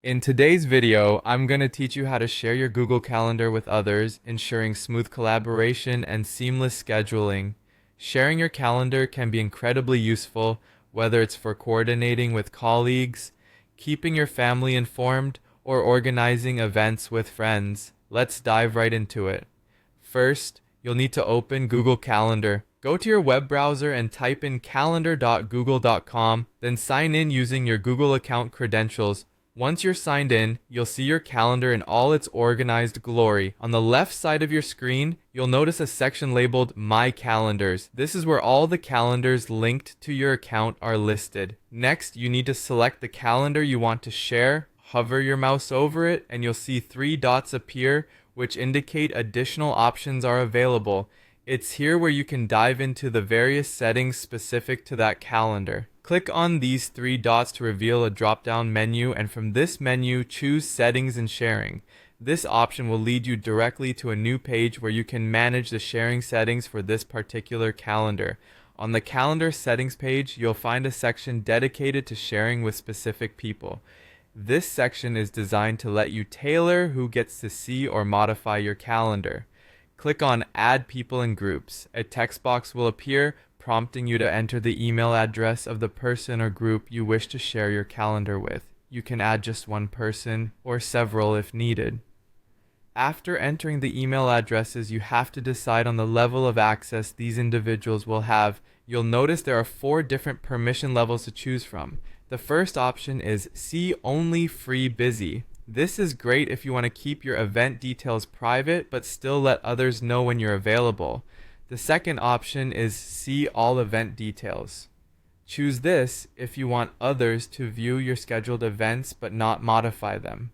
In today's video, I'm going to teach you how to share your Google Calendar with others, ensuring smooth collaboration and seamless scheduling. Sharing your calendar can be incredibly useful, whether it's for coordinating with colleagues, keeping your family informed, or organizing events with friends. Let's dive right into it. First, you'll need to open Google Calendar. Go to your web browser and type in calendar.google.com, then sign in using your Google account credentials. Once you're signed in, you'll see your calendar in all its organized glory. On the left side of your screen, you'll notice a section labeled My Calendars. This is where all the calendars linked to your account are listed. Next, you need to select the calendar you want to share. Hover your mouse over it, and you'll see three dots appear, which indicate additional options are available. It's here where you can dive into the various settings specific to that calendar. Click on these three dots to reveal a drop-down menu, and from this menu, choose Settings and Sharing. This option will lead you directly to a new page where you can manage the sharing settings for this particular calendar. On the calendar settings page, you'll find a section dedicated to sharing with specific people. This section is designed to let you tailor who gets to see or modify your calendar. Click on Add People and Groups. A text box will appear, prompting you to enter the email address of the person or group you wish to share your calendar with. You can add just one person or several if needed. After entering the email addresses, you have to decide on the level of access these individuals will have. You'll notice there are 4 different permission levels to choose from. The first option is See Only Free Busy. This is great if you want to keep your event details private but still let others know when you're available. The second option is See All Event Details. Choose this if you want others to view your scheduled events but not modify them.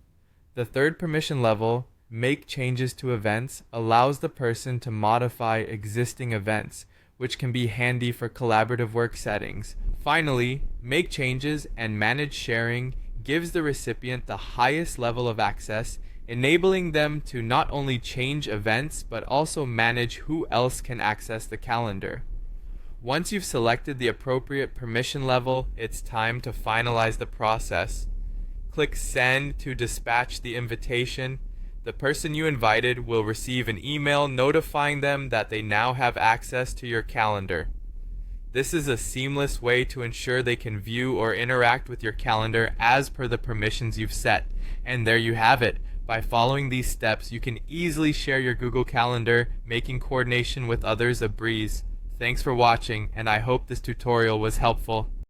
The third permission level, Make Changes to Events, allows the person to modify existing events, which can be handy for collaborative work settings. Finally, Make Changes and Manage Sharing gives the recipient the highest level of access, enabling them to not only change events but also manage who else can access the calendar. Once you've selected the appropriate permission level, it's time to finalize the process. Click Send to dispatch the invitation. The person you invited will receive an email notifying them that they now have access to your calendar. This is a seamless way to ensure they can view or interact with your calendar as per the permissions you've set. And there you have it. By following these steps, you can easily share your Google Calendar, making coordination with others a breeze. Thanks for watching, and I hope this tutorial was helpful.